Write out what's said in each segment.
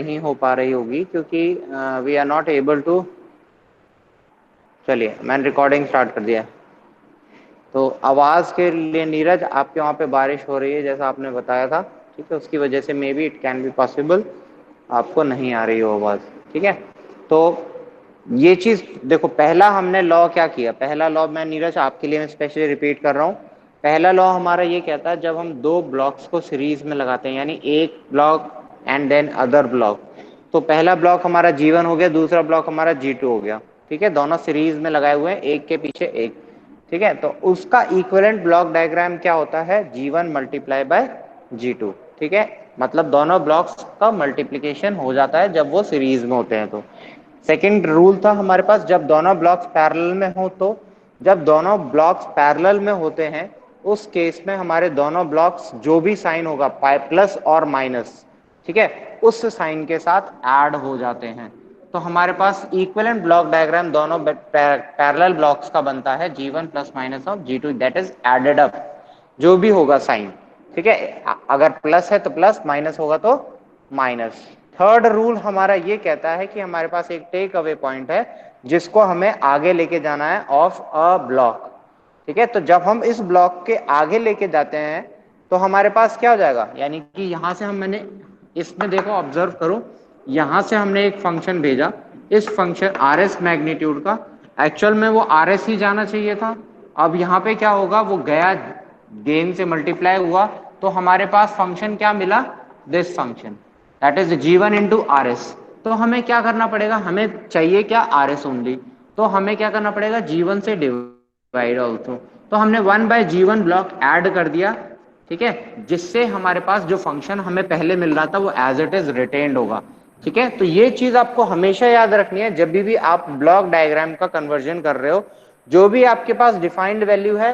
नहीं हो पा रही होगी क्योंकि we are not able to. चलिए मैंने रिकॉर्डिंग स्टार्ट कर दिया। तो आवाज के लिए नीरज आपके वहां पे बारिश हो रही है जैसा आपने बताया था, ठीक है, उसकी वजह से may be it can be possible आपको नहीं आ रही हो आवाज। ठीक है, तो ये चीज देखो, पहला हमने लॉ क्या किया, पहला लॉ मैं नीरज आपके लिए मैं स्पेशली रिपीट कर रहा हूँ। पहला लॉ हमारा ये कहता है जब हम दो ब्लॉक्स को सीरीज में लगाते हैं, यानी एक block and then other block, तो पहला ब्लॉक हमारा G1 हो गया, दूसरा ब्लॉक हमारा G2 हो गया। ठीक है, दोनों सीरीज में लगाए हुए हैं एक के पीछे एक। ठीक है, तो उसका इक्विवेलेंट ब्लॉक डायग्राम क्या होता है, G1 मल्टीप्लाई बाय G2। ठीक है, मतलब दोनों ब्लॉक्स का मल्टीप्लीकेशन हो जाता है जब वो सीरीज में होते हैं। तो सेकंड रूल था हमारे पास, जब दोनों ब्लॉक्स पैरेलल में हो, तो जब दोनों ब्लॉक्स पैरेलल में होते हैं उस केस में हमारे दोनों ब्लॉक्स जो भी साइन होगा प्लस और माइनस, ठीक है, उस साइन के साथ ऐड हो जाते हैं। तो हमारे पास इक्विवेलेंट ब्लॉक डायग्राम दोनों पैरेलल ब्लॉक्स का बनता है G1 plus minus of G2, that is added up जो भी होगा साइन। ठीक है, अगर प्लस है तो प्लस, माइनस होगा तो माइनस। थर्ड रूल हमारा ये कहता है कि हमारे पास एक टेक अवे पॉइंट है जिसको हमें आगे लेके जाना है ऑफ अ ब्लॉक। ठीक है, तो जब हम इस ब्लॉक के आगे लेके जाते हैं तो हमारे पास क्या हो जाएगा, यानी कि यहां से हम मैंने इसमें देखो ऑब्जर्व करो, यहां से हमने एक फंक्शन भेजा, इस फंक्शन आर एस मैग्नीट्यूड का, एक्चुअल में वो आर एस ही जाना चाहिए था। अब यहाँ पे क्या होगा, वो गया गेन से मल्टीप्लाई हुआ, तो हमारे पास फंक्शन क्या मिला, this function that is G1 into R S. तो हमें क्या करना पड़ेगा, हमें चाहिए क्या, आर एस ओनली, तो हमें क्या करना पड़ेगा, G1 से डिवाइड ऑल्सो। तो हमने 1/G1 ब्लॉक ऐड कर दिया। ठीक है, जिससे हमारे पास जो फंक्शन हमें पहले मिल रहा था वो एज इट इज रिटेन्ड होगा। ठीक है, तो ये चीज आपको हमेशा याद रखनी है जब भी आप ब्लॉक डायग्राम का कन्वर्जन कर रहे हो, जो भी आपके पास डिफाइंड वैल्यू है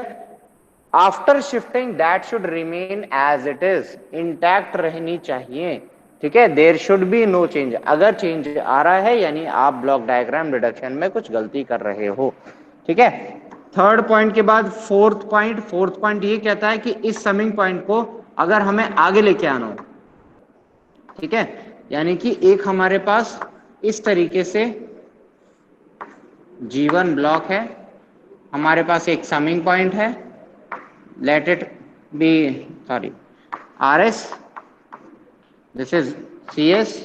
after shifting that should remain as it is, intact रहनी चाहिए। ठीक है, there should be no change, अगर चेंज आ रहा है यानी आप ब्लॉक डायग्राम रिडक्शन में कुछ गलती कर रहे हो। ठीक है, थर्ड पॉइंट के बाद फोर्थ पॉइंट ये कहता है कि इस समिंग पॉइंट को अगर हमें आगे लेके आना हो, ठीक है, यानी कि एक हमारे पास इस तरीके से G1 ब्लॉक है, हमारे पास एक समिंग पॉइंट है, let it be, sorry, RS, this is CS,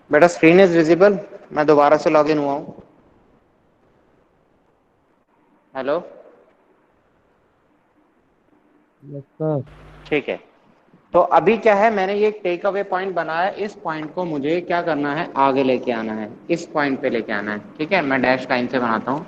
बेटा स्क्रीन इज विजिबल, मैं दोबारा से लॉग इन हुआ हूं। Hello, yes sir. ठीक है, तो अभी क्या है, मैंने ये टेक अवे पॉइंट बनाया, इस पॉइंट को मुझे क्या करना है, आगे लेके आना है, इस पॉइंट पे लेके आना है। ठीक है, मैं डैश लाइन से बनाता हूं,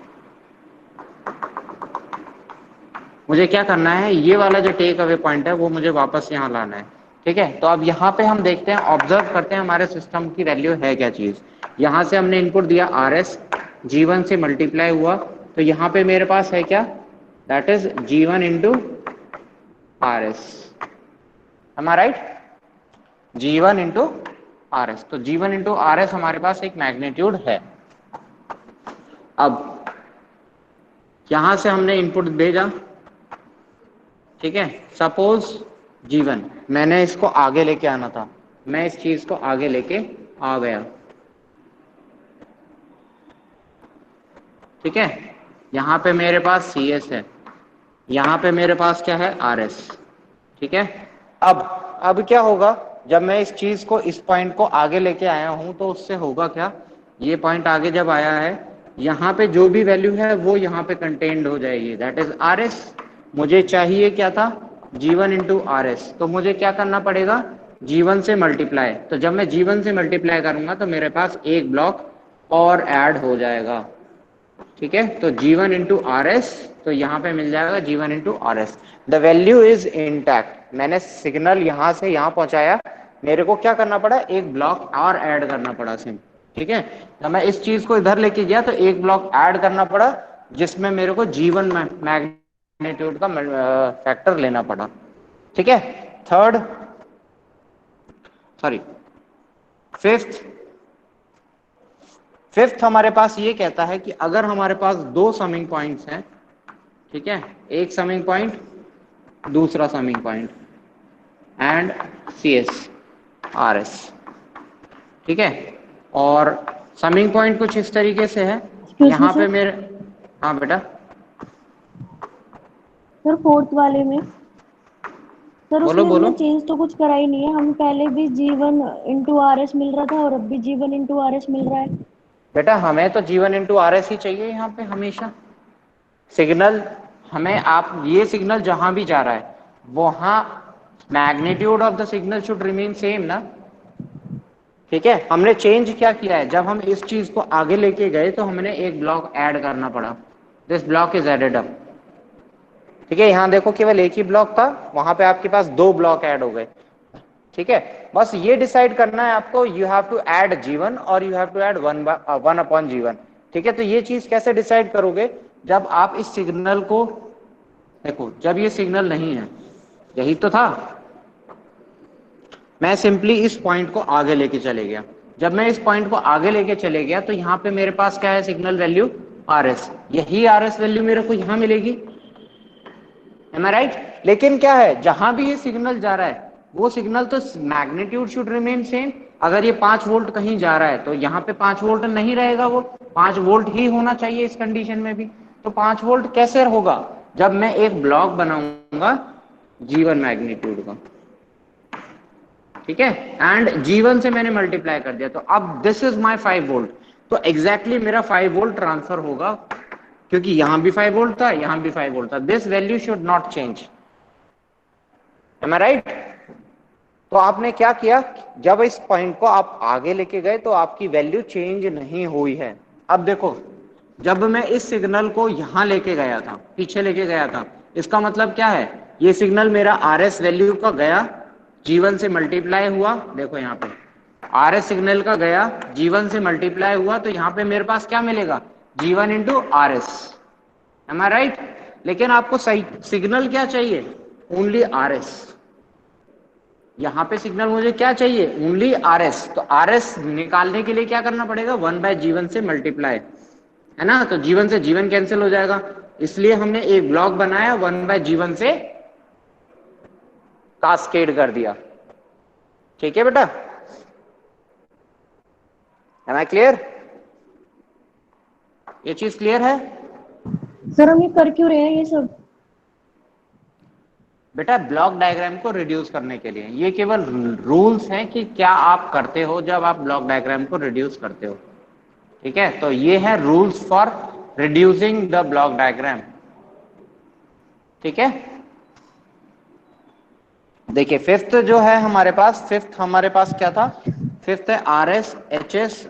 मुझे क्या करना है, ये वाला जो टेक अवे पॉइंट है वो मुझे वापस यहाँ लाना है। ठीक है, तो अब यहाँ पे हम देखते हैं, ऑब्जर्व करते हैं हमारे सिस्टम की वैल्यू है क्या चीज। यहाँ से हमने इनपुट दिया आर एस, G1 से मल्टीप्लाई हुआ, तो यहाँ पे मेरे पास है क्या, that is G1 into R S, M I right, G1 into R S. तो G1 इंटू आर एस हमारे पास एक मैग्नीट्यूड है। अब यहां से हमने इनपुट भेजा, ठीक है, सपोज G1, मैंने इसको आगे लेके आना था, मैं इस चीज को आगे लेके आ गया। ठीक है, यहाँ पे मेरे पास सी एस है, यहाँ पे मेरे पास क्या है, आर एस। ठीक है, अब अब क्या होगा, जब मैं इस चीज को, इस पॉइंट को आगे लेके आया हूं तो उससे होगा क्या, ये पॉइंट आगे जब आया है, यहाँ पे जो भी वैल्यू है वो यहाँ पे कंटेन्ड हो जाएगी, दैट इज आर एस। मुझे चाहिए क्या था, G1 इंटू आर एस, तो मुझे क्या करना पड़ेगा, G1 से मल्टीप्लाई। तो जब मैं G1 से मल्टीप्लाई करूंगा तो मेरे पास एक ब्लॉक और ऐड हो जाएगा। ठीक है, तो G1 इंटू आर एस, तो यहाँ पे मिल जाएगा G1 into R S. The value is intact. मैंने सिग्नल यहाँ से यहाँ पहुंचाया, मेरे को क्या करना पड़ा, एक ब्लॉक और ऐड करना पड़ा सिम। ठीक है, जब मैं इस चीज को इधर लेके गया तो एक ब्लॉक ऐड करना पड़ा, जिसमें मेरे को G1 मैग्नीट्यूड का फैक्टर लेना पड़ा। ठीक है, थर्ड, सॉरी, फिफ्थ, फिफ्थ हमारे पास ये कहता है कि अगर हमारे पास दो समिंग पॉइंट्स हैं, ठीक है, एक समिंग पॉइंट, दूसरा summing point, and C S R S. ठीक है, और समिंग पॉइंट कुछ इस तरीके से है, एक्सक्यूज मी यहाँ सर। पे मेरे, हाँ बेटा, सर फोर्थ वाले में, सर बोलो उसमें हमने बोलो। चेंज तो कुछ करा ही नहीं है, हमें पहले भी G1 इंटू आर एस मिल रहा था और अब भी G1 इंटू आर एस मिल रहा है। बेटा हमें तो G1 इंटू आर एस ही चाहिए यहाँ पे हमेशा। सिग्नल हमें, आप ये सिग्नल जहां भी जा रहा है वहां magnitude of the signal should remain same ना। ठीक है, हमने चेंज क्या किया है, जब हम इस चीज को आगे लेके गए तो हमने एक ब्लॉक ऐड करना पड़ा, this block is added up. ठीक है, यहाँ देखो केवल एक ही ब्लॉक था, वहां पे आपके पास दो ब्लॉक ऐड हो गए। ठीक है, बस ये डिसाइड करना है आपको, you have to add G1 और you have to add one upon G1। ठीक है, तो ये चीज कैसे डिसाइड करोगे, जब आप इस सिग्नल को देखो, जब ये सिग्नल नहीं है, यही तो था, मैं सिंपली इस पॉइंट को आगे लेके चले गया, जब मैं इस पॉइंट को आगे लेके चले गया तो यहाँ पे मेरे पास क्या है, सिग्नल वैल्यू आर एस, यही आर एस वैल्यू मेरे को यहाँ मिलेगी, एम आई राइट। लेकिन क्या है, जहां भी ये सिग्नल जा रहा है वो सिग्नल तो मैग्नीट्यूड शुड रिमेन सेम। अगर ये 5 वोल्ट कहीं जा रहा है तो यहाँ पे 5 वोल्ट नहीं रहेगा, वो 5 वोल्ट ही होना चाहिए इस कंडीशन में भी। तो 5 वोल्ट कैसे होगा, जब मैं एक ब्लॉक बनाऊंगा G1 मैग्नीट्यूड का। ठीक है, एंड G1 से मैंने मल्टीप्लाई कर दिया, तो अब दिस इज माय 5 वोल्ट, तो एग्जैक्टली मेरा 5 वोल्ट ट्रांसफर होगा, क्योंकि यहां भी 5 वोल्ट था, यहां भी 5 वोल्ट था, this value should not change, am I right. तो आपने क्या किया, जब इस पॉइंट को आप आगे लेके गए तो आपकी वैल्यू चेंज नहीं हुई है। अब देखो, जब मैं इस सिग्नल को यहां लेके गया था, पीछे लेके गया था, इसका मतलब क्या है, ये सिग्नल मेरा आर एस वैल्यू का गया, G1 से मल्टीप्लाई हुआ, देखो यहाँ पे आर एस सिग्नल का गया, G1 से मल्टीप्लाई हुआ, तो यहाँ पे मेरे पास क्या मिलेगा, G1 into R S, M I right. लेकिन आपको सही सिग्नल क्या चाहिए, ओनली आर एस। यहां पे सिग्नल मुझे क्या चाहिए, ओनली आर एस। तो आर एस निकालने के लिए क्या करना पड़ेगा, 1/G1 से मल्टीप्लाई, है ना, तो G1 से G1 कैंसिल हो जाएगा, इसलिए हमने एक ब्लॉक बनाया, 1/G1 से कास्केड कर दिया। ठीक है बेटा, एम आई क्लियर, ये चीज क्लियर है। सर हम ये कर क्यों रहे हैं ये सब? बेटा ब्लॉक डायग्राम को रिड्यूस करने के लिए, ये केवल रूल्स हैं कि क्या आप करते हो जब आप ब्लॉक डायग्राम को रिड्यूस करते हो। ठीक है, तो ये है rules for reducing the block diagram. ठीक है, देखिए फिफ्थ जो है हमारे पास, फिफ्थ हमारे पास क्या था, फिफ्थ है R S H S,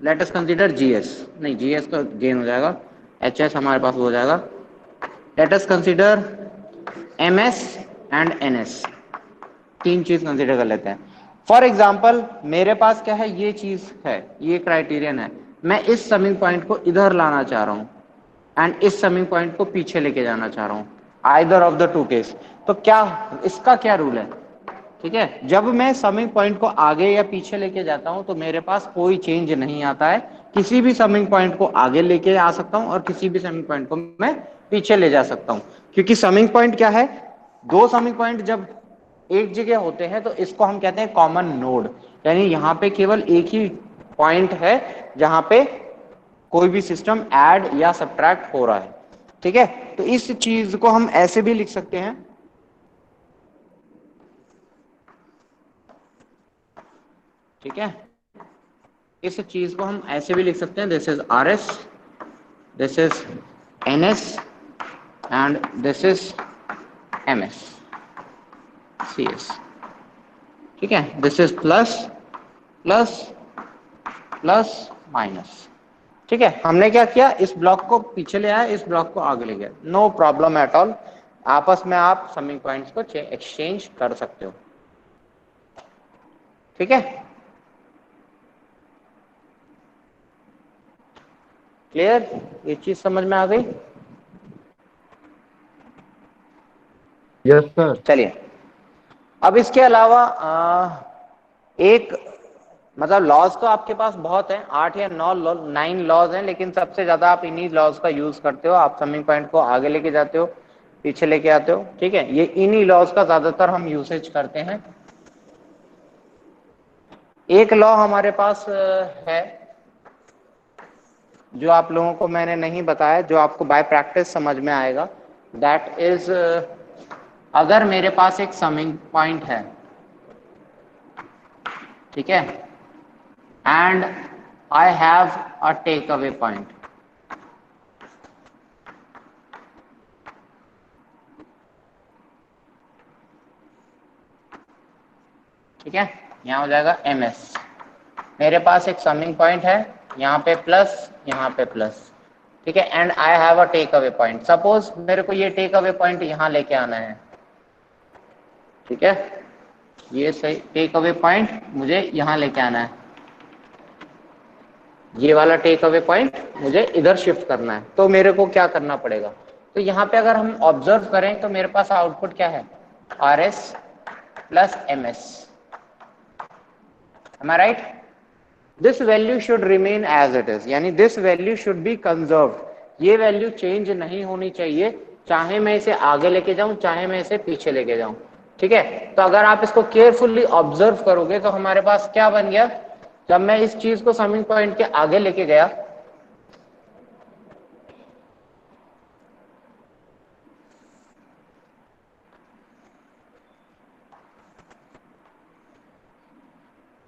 late us consider G S, नहीं जी एस तो गेन हो जाएगा, एच एस हमारे पास हो जाएगा, let us consider M S and N S, तीन चीज कंसीडर कर लेते हैं। फॉर एग्जाम्पल मेरे पास क्या है, ये चीज है, ये क्राइटेरियन है, मैं इस समिंग पॉइंट को इधर लाना चाह रहा हूं एंड इस समिंग पॉइंट को पीछे लेके जाना चाह रहा हूं, either of the two case. तो क्या, इसका क्या रूल है, ठीक है, जब मैं समिंग पॉइंट को आगे या पीछे लेके जाता हूं तो मेरे पास कोई चेंज नहीं आता है, किसी भी समिंग पॉइंट को आगे लेके आ सकता हूं और किसी भी समिंग पॉइंट को मैं पीछे ले जा सकता हूं, क्योंकि समिंग पॉइंट क्या है, दो समिंग पॉइंट जब एक जगह होते हैं तो इसको हम कहते हैं कॉमन नोड, यानी यहाँ पे केवल एक ही पॉइंट है जहां पे कोई भी सिस्टम ऐड या सब्ट्रैक्ट हो रहा है। ठीक है, तो इस चीज को हम ऐसे भी लिख सकते हैं, ठीक है, इस चीज को हम ऐसे भी लिख सकते हैं, this is R S, this is N S and this is M S C S. ठीक है, this is plus plus plus minus. ठीक है, हमने क्या किया, इस ब्लॉक को पीछे ले आया, इस ब्लॉक को आगे ले गया, नो प्रॉब्लम एट ऑल। आपस में आप समिंग पॉइंट्स को एक्सचेंज कर सकते हो। ठीक है, क्लियर, ये चीज समझ में आ गई। Yes sir. चलिए, अब इसके अलावा एक मतलब लॉज तो आपके पास बहुत है, 8 या 9 लॉज हैं, लेकिन सबसे ज्यादा आप इन्हीं लॉज का यूज करते हो। आप समिंग पॉइंट को आगे लेके जाते हो, पीछे लेके आते हो। ठीक है, ये इन्हीं लॉज का ज्यादातर हम यूसेज करते हैं। एक लॉ हमारे पास है जो आप लोगों को मैंने नहीं बताया, जो आपको बाय प्रैक्टिस समझ में आएगा। दैट इज, अगर मेरे पास एक समिंग पॉइंट है, ठीक है, and I have a take away point, ठीक है, यहां हो जाएगा एम एस। मेरे पास एक समिंग पॉइंट है, यहाँ पे प्लस, यहाँ पे प्लस, ठीक है, and I have a take away point. Suppose मेरे को ये टेक अवे पॉइंट यहाँ लेके आना है, ठीक है, ये सही टेक अवे पॉइंट मुझे यहाँ लेके आना है, ये वाला टेक अवे पॉइंट मुझे इधर शिफ्ट करना है। तो मेरे को क्या करना पड़ेगा, तो यहाँ पे अगर हम ऑब्जर्व करें तो मेरे पास आउटपुट क्या है, R S plus M S. M I right? This value should remain as it is, यानी this value should be conserved. ये वैल्यू चेंज नहीं होनी चाहिए, चाहे मैं इसे आगे लेके जाऊं, चाहे मैं इसे पीछे लेके जाऊं। ठीक है, तो अगर आप इसको केयरफुली ऑब्जर्व करोगे तो हमारे पास क्या बन गया, जब मैं इस चीज को समिंग पॉइंट के आगे लेके गया,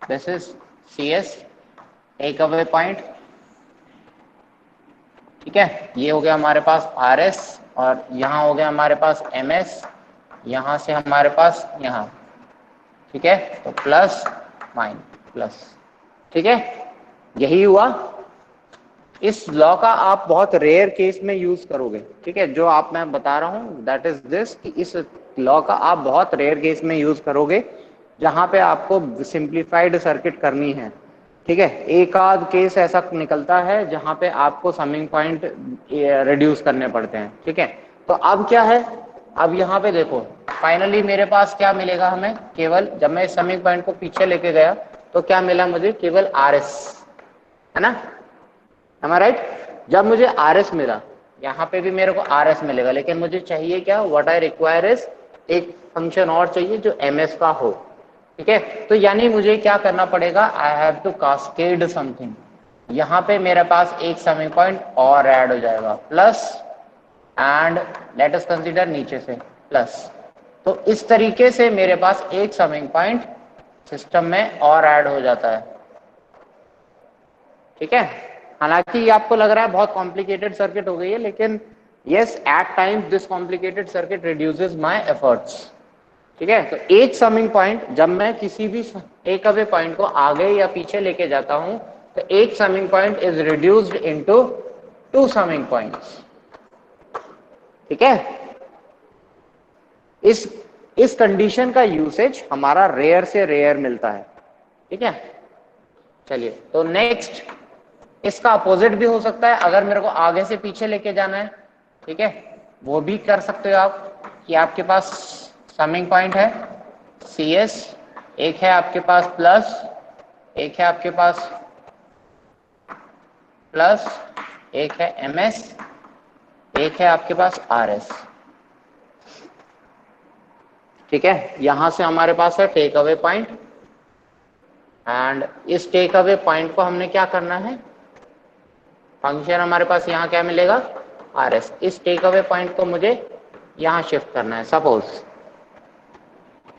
this is C S take away point, ठीक है, ये हो गया हमारे पास आर एस, और यहाँ हो गया हमारे पास एम एस, यहाँ से हमारे पास यहाँ, ठीक है, तो प्लस माइनस प्लस। ठीक है, यही हुआ। इस लॉ का आप बहुत रेयर केस में यूज करोगे। ठीक है, जो आप मैं बता रहा हूं दैट इज दिस, कि इस लॉ का आप बहुत रेयर केस में यूज करोगे जहां पे आपको सिंप्लीफाइड सर्किट करनी है। ठीक है, एक आध केस ऐसा निकलता है जहां पे आपको समिंग पॉइंट रिड्यूस करने पड़ते हैं। ठीक है, तो अब क्या है, अब यहाँ पे देखो, फाइनली मेरे पास क्या मिलेगा हमें, केवल जब मैं इस समिंग पॉइंट को पीछे लेके गया तो क्या मिला मुझे, केवल आर एस, है ना, am I right? जब मुझे आर एस मिला, यहाँ पे भी मेरे को आर एस मिलेगा, लेकिन मुझे चाहिए क्या, व्हाट आई रिक्वायर इज एक फंक्शन और चाहिए जो एम एस का हो। ठीक है, तो यानी मुझे क्या करना पड़ेगा, I have to cascade something. यहाँ पे मेरे पास एक समिंग पॉइंट और ऐड हो जाएगा, plus, and let us consider नीचे से प्लस। तो इस तरीके से मेरे पास एक समिंग पॉइंट सिस्टम में और ऐड हो जाता है। ठीक है, हालांकि ये आपको लग रहा है बहुत कॉम्प्लिकेटेड सर्किट हो गई है, लेकिन yes, at times this complicated circuit reduces my efforts. ठीक है, तो एक समिंग पॉइंट, जब मैं किसी भी टेक अवे पॉइंट को आगे या पीछे लेके जाता हूं, तो एक summing point is reduced into two summing points. ठीक है, इस कंडीशन का यूसेज हमारा रेयर से रेयर मिलता है। ठीक है, चलिए, तो नेक्स्ट, इसका अपोजिट भी हो सकता है, अगर मेरे को आगे से पीछे लेके जाना है, ठीक है, वो भी कर सकते हो आप, कि आपके पास समिंग पॉइंट है सी एस, एक है आपके पास प्लस, एक है आपके पास प्लस, एक है एम एस, एक है आपके पास आर एस। ठीक है, यहां से हमारे पास है टेक अवे पॉइंट, एंड इस टेक अवे पॉइंट को हमने क्या करना है, फंक्शन हमारे पास यहाँ क्या मिलेगा, आर एस। इस टेक अवे पॉइंट को मुझे यहाँ शिफ्ट करना है सपोज,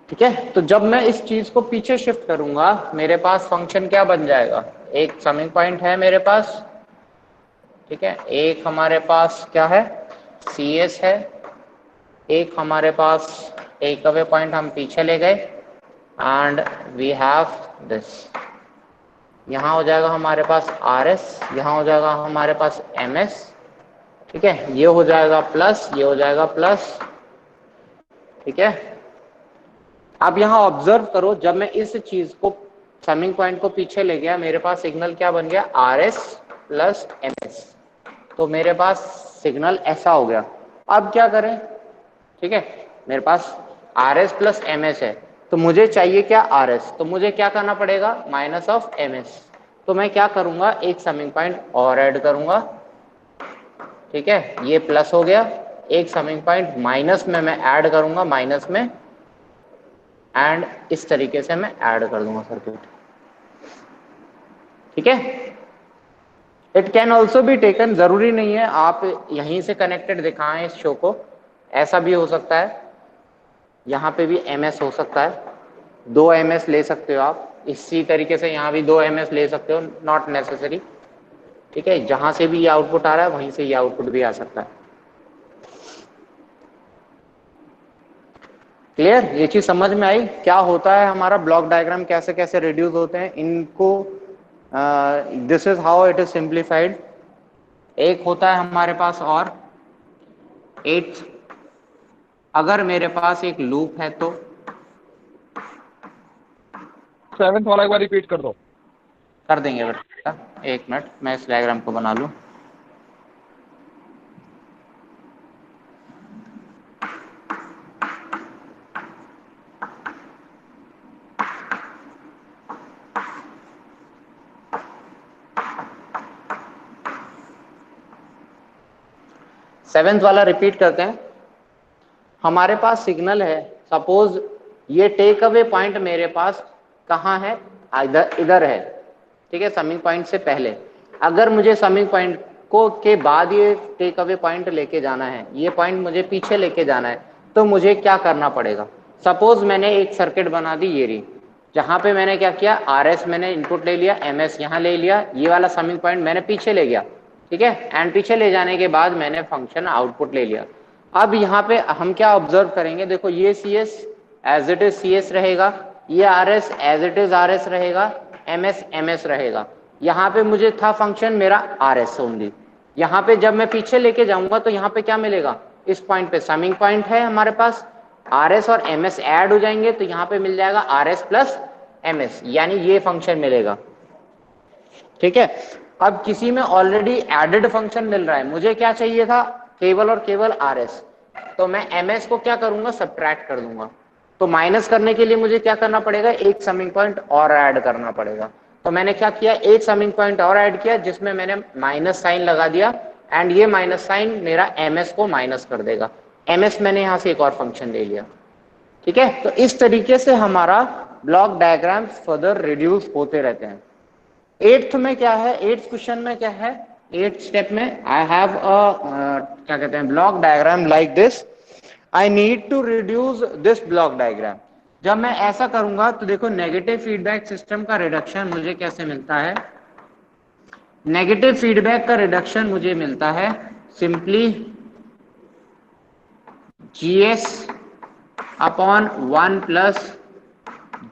ठीक है। तो जब मैं इस चीज को पीछे शिफ्ट करूंगा मेरे पास फंक्शन क्या बन जाएगा, एक समिंग पॉइंट है मेरे पास, ठीक है, एक हमारे पास क्या है, सी एस है, एक हमारे पास टेक अवे पॉइंट हम पीछे ले गए, एंड वी हैव दिस। यहाँ हो जाएगा हमारे पास आर एस, यहाँ हो जाएगा हमारे पास एम एस, ठीक है, ये हो जाएगा प्लस, ये हो जाएगा प्लस, ठीक है। अब यहाँ ऑब्जर्व करो, जब मैं इस चीज को समिंग पॉइंट को पीछे ले गया मेरे पास सिग्नल क्या बन गया, R S plus M S. तो मेरे पास सिग्नल ऐसा हो गया। अब क्या करें, ठीक है, मेरे पास R S plus M S है, तो मुझे चाहिए क्या, आर एस। तो मुझे क्या करना पड़ेगा, माइनस ऑफ एम एस। तो मैं क्या करूंगा, एक समिंग पॉइंट और ऐड करूंगा, ठीक है, ये प्लस हो गया, एक समिंग पॉइंट माइनस में मैं ऐड करूंगा, माइनस में, एंड इस तरीके से मैं ऐड कर दूंगा सर्किट, ठीक है। It can also be taken, जरूरी नहीं है आप यहीं से कनेक्टेड दिखाएं इस शो को, ऐसा भी हो सकता है, यहाँ पे भी एम एस हो सकता है, 2 एम एस ले सकते हो आप, इसी तरीके से यहाँ भी 2 एम एस ले सकते हो, नॉट नेसेसरी, ठीक है। जहां से भी ये आउटपुट आ रहा है वहीं से ये आउटपुट भी आ सकता है। क्लियर, ये चीज समझ में आई क्या होता है हमारा ब्लॉक डायग्राम, कैसे कैसे रिड्यूस होते हैं इनको, this is how it is simplified. एक होता है हमारे पास और 8, अगर मेरे पास एक लूप है तो 7th वाला एक बार रिपीट कर दो। कर देंगे बेटा, एक मिनट मैं इस डायग्राम को बना लूं। सेवेंथ वाला रिपीट करते हैं। हमारे पास सिग्नल है, सपोज ये टेक अवे पॉइंट मेरे पास कहाँ है, इधर इधर है, ठीक है, समिंग पॉइंट से पहले। अगर मुझे समिंग पॉइंट को के बाद ये टेक अवे पॉइंट लेके जाना है, ये पॉइंट मुझे पीछे लेके जाना है, तो मुझे क्या करना पड़ेगा। सपोज मैंने एक सर्किट बना दी ये रही, जहां पे मैंने क्या किया, आर एस मैंने इनपुट ले लिया, एम एस यहाँ ले लिया, ये वाला समिंग पॉइंट मैंने पीछे ले गया, ठीक है, एंड पीछे ले जाने के बाद मैंने फंक्शन आउटपुट ले लिया। अब यहाँ पे हम क्या ऑब्जर्व करेंगे, देखो ये C S as it is C S रहेगा, ये R S as it is R S रहेगा, एम एस रहेगा। यहाँ पे मुझे था फंक्शन मेरा आर एस ओनली। यहाँ पे जब मैं पीछे लेके जाऊंगा तो यहाँ पे क्या मिलेगा, इस पॉइंट पे समिंग पॉइंट है हमारे पास, आर एस और एम एस ऐड हो जाएंगे, तो यहाँ पे मिल जाएगा R S plus M S, यानी ये फंक्शन मिलेगा, ठीक है। अब किसी में ऑलरेडी एडेड फंक्शन मिल रहा है, मुझे क्या चाहिए था, केवल और केवल आर एस, तो मैं एम एस को क्या करूंगा, सब्ट्रैक्ट कर दूंगा। तो माइनस करने के लिए मुझे क्या करना पड़ेगा, एक समिंग पॉइंट और ऐड करना पड़ेगा। तो मैंने क्या किया, एक समिंग पॉइंट और ऐड किया जिसमें मैंने माइनस साइन लगा दिया, एंड ये माइनस साइन मेरा एम एस को माइनस कर देगा। एम एस मैंने यहां से एक और फंक्शन ले लिया, ठीक है। तो इस तरीके से हमारा ब्लॉक डायग्राम फर्दर रिड्यूस होते रहते हैं। 8th में क्या है, 8th क्वेश्चन में क्या है, 8th स्टेप में आई हैव क्या कहते हैं, block diagram like this, I need to reduce this block diagram. जब मैं ऐसा करूंगा तो देखो नेगेटिव फीडबैक सिस्टम का रिडक्शन मुझे कैसे मिलता है, नेगेटिव फीडबैक का रिडक्शन मुझे मिलता है simply GS upon 1 plus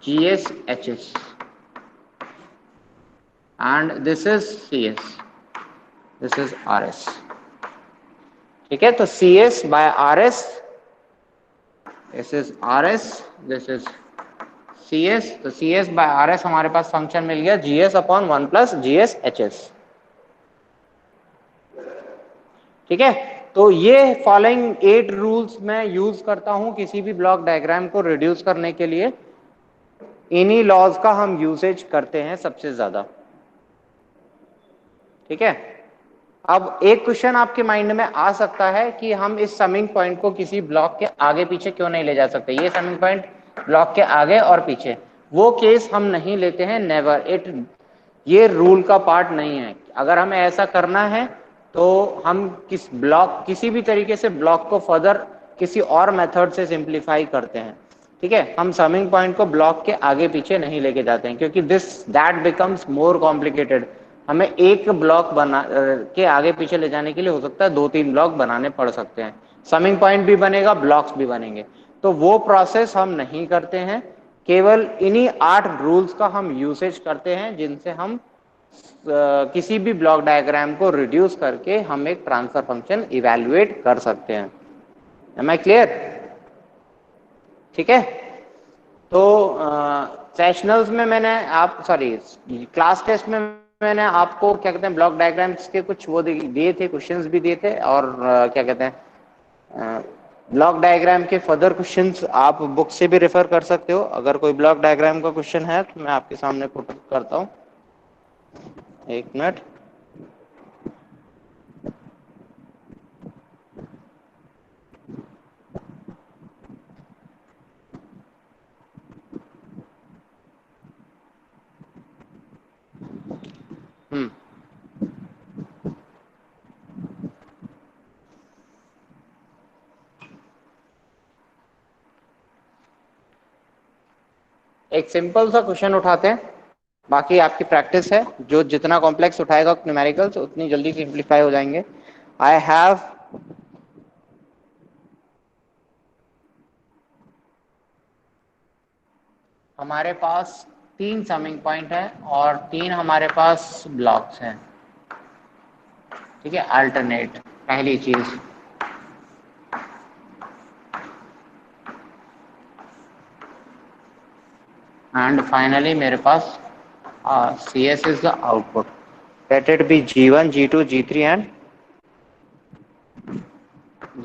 GS HS, and this is CS, this is RS, ठीक है। तो CS by RS, this is RS, this is CS, तो CS by RS हमारे पास फंक्शन मिल गया GS upon 1 plus GS HS, ठीक है। तो ये फॉलोइंग 8 रूल्स मैं यूज करता हूं किसी भी ब्लॉक डायग्राम को रिड्यूस करने के लिए, इन्हीं लॉज का हम यूसेज करते हैं सबसे ज्यादा, ठीक है। अब एक क्वेश्चन आपके माइंड में आ सकता है कि हम इस समिंग पॉइंट को किसी ब्लॉक के आगे पीछे क्यों नहीं ले जा सकते, ये समिंग पॉइंट ब्लॉक के आगे और पीछे, वो केस हम नहीं लेते हैं, नेवर। इट ये रूल का पार्ट नहीं है। अगर हमें ऐसा करना है तो हम किसी भी तरीके से ब्लॉक को फर्दर किसी और मेथड से सिंप्लीफाई करते हैं, ठीक है। हम समिंग पॉइंट को ब्लॉक के आगे पीछे नहीं लेके जाते हैं, क्योंकि दैट बिकम्स मोर कॉम्प्लिकेटेड। हमें एक ब्लॉक के आगे पीछे ले जाने के लिए हो सकता है 2-3 ब्लॉक बनाने पड़ सकते हैं। समिंग पॉइंट भी बनेगा, ब्लॉक्स भी बनेंगे, तो वो प्रोसेस हम नहीं करते हैं। केवल इन्हीं 8 रूल्स का हम यूसेज करते हैं, जिनसे हम किसी भी ब्लॉक डायग्राम को रिड्यूस करके हम एक ट्रांसफर फंक्शन इवैल्यूएट कर सकते हैं। Am I clear? ठीक है। तो सेशनल्स में मैंने क्लास टेस्ट में मैंने आपको क्या कहते हैं ब्लॉक डायग्राम्स के कुछ वो दिए थे, क्वेश्चंस भी दिए थे, और क्या कहते हैं ब्लॉक डायग्राम के फर्दर क्वेश्चंस आप बुक से भी रेफर कर सकते हो। अगर कोई ब्लॉक डायग्राम का क्वेश्चन है तो मैं आपके सामने पुट करता हूँ, एक मिनट। हम्म एक सिंपल सा क्वेश्चन उठाते हैं, बाकी आपकी प्रैक्टिस है। जो जितना कॉम्प्लेक्स उठाएगा न्यूमेरिकल्स उतनी जल्दी सिंप्लीफाई हो जाएंगे। आई हैव हमारे पास 3 समिंग पॉइंट है और 3 हमारे पास ब्लॉक्स हैं, ठीक है, अल्टरनेट पहली चीज। एंड फाइनली मेरे पास C S is the output. Let it be G1, G2, G3 and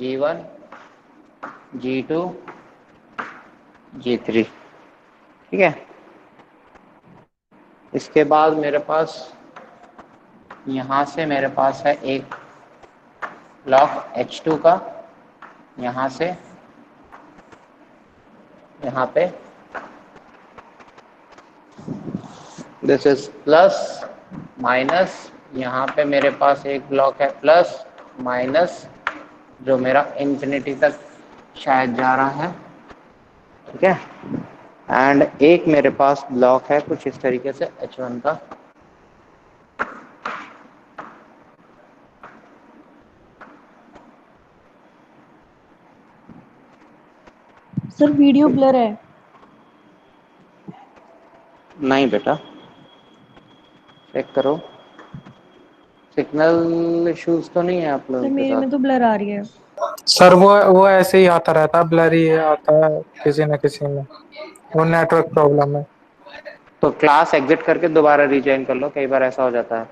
G1, G2, G3, ठीक है। इसके बाद मेरे पास यहाँ से मेरे पास है एक ब्लॉक H2 का, यहाँ से यहाँ पे दिस इज प्लस माइनस, यहाँ पे मेरे पास एक ब्लॉक है प्लस माइनस, जो मेरा इंफिनिटी तक शायद जा रहा है, ठीक है। एंड एक मेरे पास ब्लॉक है कुछ इस तरीके से H1 का, सर वीडियो ब्लर है। नहीं बेटा, चेक करो, सिग्नल इश्यूज तो नहीं है आप सर लोगों के मेरे में साथ? तो ब्लर आ रही है। सर वो ऐसे ही आता रहता है, ब्लर ही आता है किसी न किसी में, वो नेटवर्क प्रॉब्लम है। तो क्लास एग्जिट करके दोबारा रीजॉइन कर लो, कई बार ऐसा हो जाता है।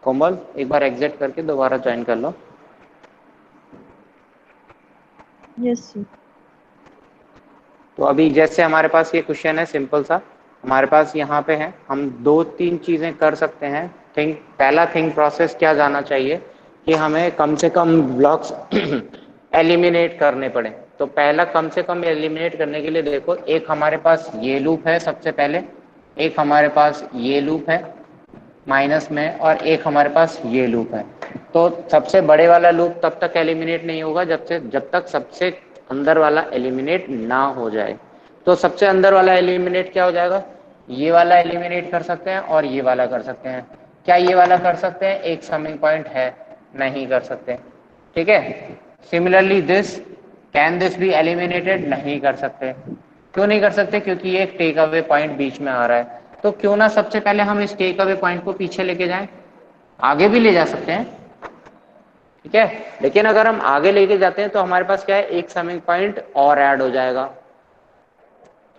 कोमल एक बार एग्जिट करके दोबारा ज्वाइन कर लो। Yes sir. तो अभी जैसे हमारे पास ये क्वेश्चन है सिंपल सा, हमारे पास यहाँ पे है, हम 2-3 चीजें कर सकते हैं। पहला थिंक प्रोसेस क्या जाना चाहिए कि हमें कम से कम ब्लॉक्स एलिमिनेट करने पड़े। तो पहला कम से कम एलिमिनेट करने के लिए देखो, एक हमारे पास ये लूप है सबसे पहले, एक हमारे पास ये लूप है माइनस में, और एक हमारे पास ये लूप है। तो सबसे बड़े वाला लूप तब तक एलिमिनेट नहीं होगा जब तक सबसे अंदर वाला एलिमिनेट ना हो जाए। तो सबसे अंदर वाला एलिमिनेट क्या हो जाएगा, ये वाला एलिमिनेट कर सकते हैं और ये वाला कर सकते हैं। क्या ये वाला कर सकते हैं? एक समिंग पॉइंट है, नहीं कर सकते, ठीक है। Similarly can this be eliminated? नहीं कर सकते। क्यों नहीं कर सकते? क्योंकि ये एक टेक अवे पॉइंट बीच में आ रहा है। तो क्यों ना सबसे पहले हम इस टेक अवे पॉइंट को पीछे लेके जाएं, आगे भी ले जा सकते हैं, ठीक है। लेकिन अगर हम आगे लेके जाते हैं तो हमारे पास क्या है, एक समिंग पॉइंट और ऐड हो जाएगा,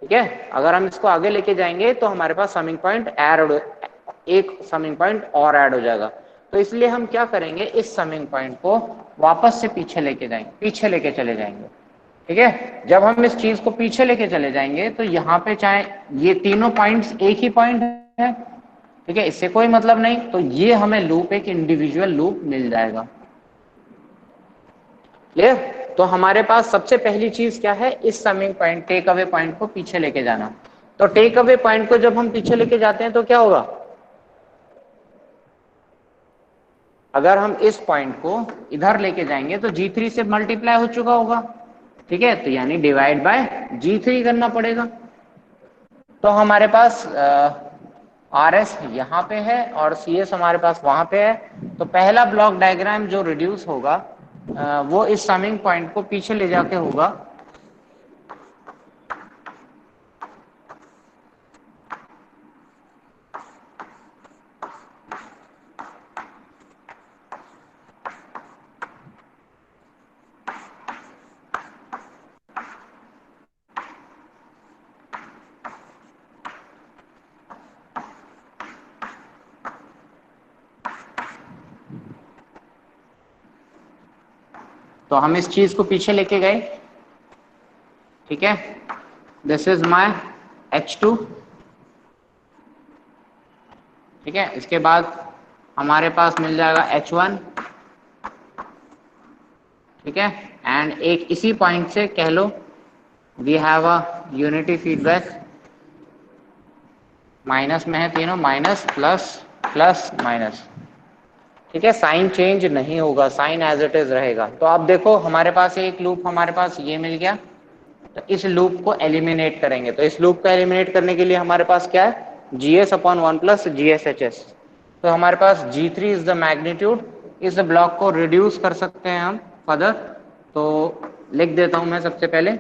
ठीक है। अगर हम इसको आगे लेके जाएंगे तो हमारे पास एक समिंग पॉइंट और ऐड हो जाएगा। तो इसलिए हम क्या करेंगे, इस समिंग पॉइंट को वापस से पीछे लेके चले जाएंगे, ठीक है। जब हम इस चीज को पीछे लेके चले जाएंगे तो यहाँ पे चाहे ये तीनों पॉइंट्स एक ही पॉइंट है, ठीक है, इससे कोई मतलब नहीं, तो ये हमें लूप एक इंडिविजुअल लूप मिल जाएगा, क्लियर। तो हमारे पास सबसे पहली चीज क्या है, इस summing point take away point को पीछे लेके जाना। तो टेक अवे पॉइंट को जब हम पीछे लेके जाते हैं तो क्या होगा, अगर हम इस पॉइंट को इधर लेके जाएंगे तो G3 से मल्टीप्लाई हो चुका होगा, ठीक है, तो यानी डिवाइड बाय G3 करना पड़ेगा। तो हमारे पास RS यहाँ पे है और CS हमारे पास वहां पे है। तो पहला ब्लॉक डायग्राम जो रिड्यूस होगा वो इस समिंग पॉइंट को पीछे ले जाके होगा। तो हम इस चीज को पीछे लेके गए, ठीक है, दिस इज माय H2, ठीक है। इसके बाद हमारे पास मिल जाएगा H1, ठीक है, एंड एक इसी पॉइंट से कह लो we have a unity feedback, minus में है तीनों, माइनस प्लस प्लस माइनस, ठीक है, साइन चेंज नहीं होगा, साइन एज इट इज रहेगा। तो आप देखो हमारे पास एक लूप हमारे पास ये मिल गया, तो इस लूप को एलिमिनेट करेंगे। तो इस लूप को एलिमिनेट करने के लिए हमारे पास क्या है, GS/1 प्लस GSHS। तो हमारे पास G3 इज द मैग्नीट्यूड, इस ब्लॉक को रिड्यूस कर सकते हैं हम फर्दर। तो लिख देता हूं मैं सबसे पहले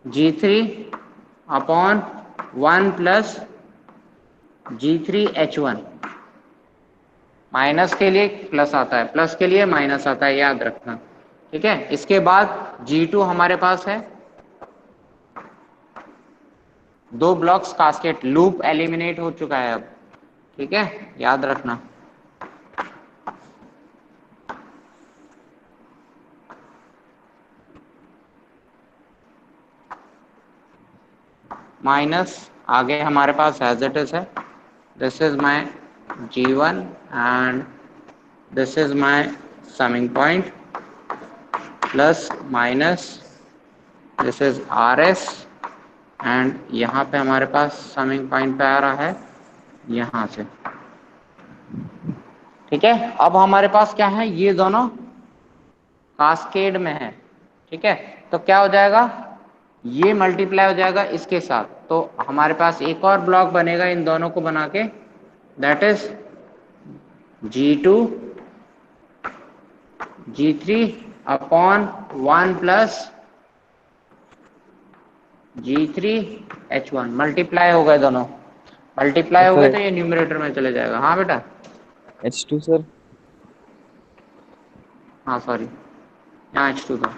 G3/1 प्लस G3H1, माइनस के लिए प्लस आता है, प्लस के लिए माइनस आता है, याद रखना, ठीक है। इसके बाद G2 हमारे पास है, दो ब्लॉक्स कास्केट, लूप एलिमिनेट हो चुका है अब, ठीक है, याद रखना। माइनस आगे हमारे पास एज इट इज है, this is my G1 and this is my summing point, plus minus this is RS and यहाँ पे हमारे पास समिंग पॉइंट पे आ रहा है यहाँ से, ठीक है। अब हमारे पास क्या है, ये दोनों कास्केड में है, ठीक है। तो क्या हो जाएगा, ये मल्टीप्लाई हो जाएगा इसके साथ, तो हमारे पास एक और ब्लॉक बनेगा इन दोनों को बना के, that is G2 G3/1 plus G3H1, multiply हो गए दोनों, मल्टीप्लाई हो गए सर तो ये न्यूमरेटर में चले जाएगा। हाँ बेटा, H2 सर। हाँ सॉरी, यहाँ H2 था,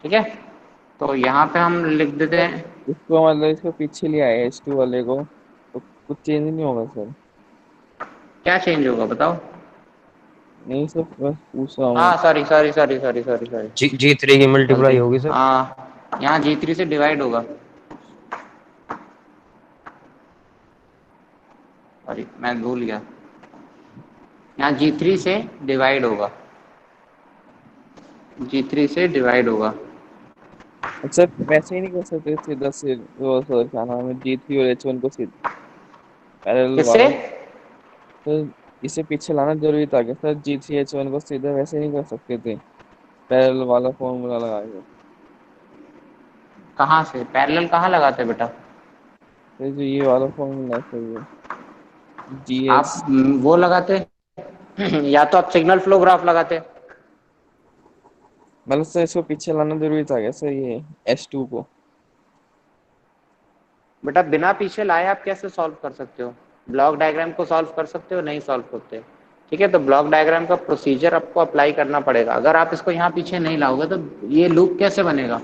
ठीक है। तो यहाँ पे हम लिख देते सर हैं, इसको मतलब इसको पीछे ले आए H2 वाले को, तो कुछ चेंज नहीं होगा सर? क्या चेंज होगा बताओ। नहीं सर, बस पूछ रहा हूँ। हाँ sorry sorry sorry sorry sorry sorry, G3 की गलती, मल्टीप्लाई होगी सर। हाँ यहाँ G3 से डिवाइड होगा, सॉरी मैं भूल गया, यहाँ G3 से डिवाइड होगा, G3 से डिवाइड होगा। अच्छा, वैसे ही नहीं कर सकते सीधा से वो सर, क्या नाम है, G3 और H1 को सीधा पैरेलल किससे, वाला? सर इसे पीछे लाना जरूरी था क्या सर? G3H1 को सीधा वैसे नहीं कर सकते थे पैरेलल वाला फॉर्मूला लगा के? कहाँ से पैरेलल कहाँ लगाते बेटा, तो जो ये वाला फॉर्मूला है सर, ये आप GS। वो लगाते या तो आप सिग्नल फ्लो ग्राफ लगाते। मतलब सर इसको पीछे लाना जरूरी था क्या सर, ये H2 को? बेटा बिना पीछे लाए आप कैसे सॉल्व कर सकते हो, ब्लॉक डायग्राम को सॉल्व कर सकते हो, नहीं सॉल्व करते, ठीक है। तो ब्लॉक डायग्राम का प्रोसीजर आपको अप्लाई करना पड़ेगा। अगर आप इसको यहाँ पीछे नहीं लाओगे तो ये लूप कैसे बनेगा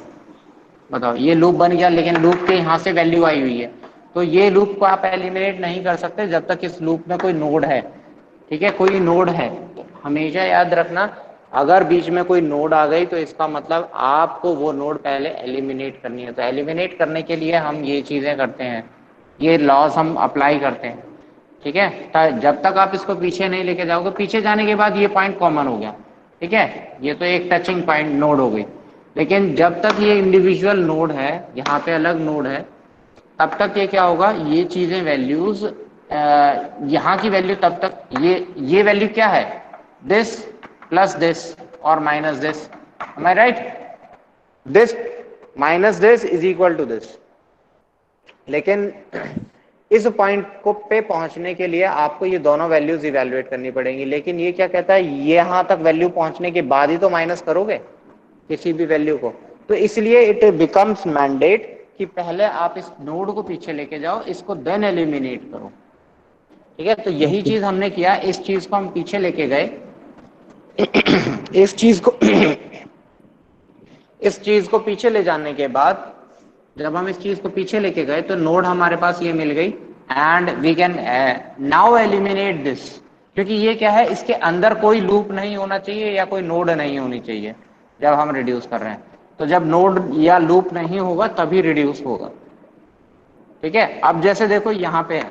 बताओ, ये लूप बन गया लेकिन लूप के यहाँ से वैल्यू आई हुई है, तो ये लूप को आप एलिमिनेट नहीं कर सकते जब तक इस लूप में कोई नोड है, ठीक है, कोई नोड है। तो हमेशा याद रखना, अगर बीच में कोई नोड आ गई तो इसका मतलब आपको वो नोड पहले एलिमिनेट करनी है। तो एलिमिनेट करने के लिए हम ये चीजें करते हैं, ये लॉज हम अप्लाई करते हैं, ठीक है। जब तक आप इसको पीछे नहीं लेके जाओगे, पीछे जाने के बाद ये पॉइंट कॉमन हो गया, ठीक है, ये तो एक टचिंग पॉइंट नोड हो गई। लेकिन जब तक ये इंडिविजुअल नोड है, यहाँ पे अलग नोड है, तब तक ये क्या होगा, ये चीजें वैल्यूज, यहाँ की वैल्यू तब तक ये वैल्यू क्या है, दिस प्लस दिस और minus this, am I right, this minus this is equal to this. लेकिन इस पॉइंट को पे पहुंचने के लिए आपको ये दोनों वैल्यूज इवेलुएट करनी पड़ेंगी। लेकिन ये क्या कहता है, यहां तक वैल्यू पहुंचने के बाद ही तो माइनस करोगे किसी भी वैल्यू को। तो इसलिए इट बिकम्स मैंडेट कि पहले आप इस नोड को पीछे लेके जाओ, इसको देन एलिमिनेट करो। ठीक है, तो यही ओके। चीज हमने किया, इस चीज को हम पीछे लेके गए, इस चीज को इस चीज को पीछे ले जाने के बाद, जब हम इस चीज को पीछे लेके गए तो नोड हमारे पास ये मिल गई, and we can now eliminate this. क्योंकि ये क्या है, इसके अंदर कोई लूप नहीं होना चाहिए या कोई नोड नहीं होनी चाहिए जब हम रिड्यूस कर रहे हैं। तो जब नोड या लूप नहीं होगा तभी रिड्यूस होगा। ठीक है, अब जैसे देखो यहाँ पे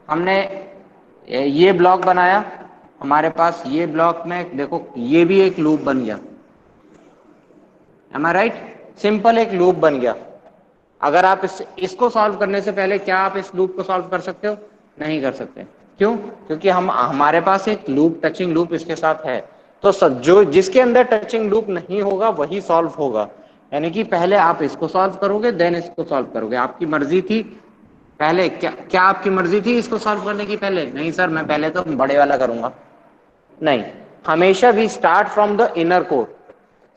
हमने ये ब्लॉक बनाया, हमारे पास ये ब्लॉक में देखो ये भी एक लूप बन गया, एम आई राइट, सिंपल एक लूप बन गया। अगर आप इसको सॉल्व करने से पहले क्या आप इस लूप को सॉल्व कर सकते हो, नहीं कर सकते। क्यों, क्योंकि हमारे पास एक लूप, टचिंग लूप इसके साथ है। तो जो जिसके अंदर टचिंग लूप नहीं होगा वही सॉल्व होगा। यानी कि पहले आप इसको सॉल्व करोगे देन इसको सॉल्व करोगे। आपकी मर्जी थी पहले, क्या आपकी मर्जी थी इसको सॉल्व करने की पहले, नहीं सर मैं पहले तो बड़े वाला करूंगा, नहीं, हमेशा we start from the inner core,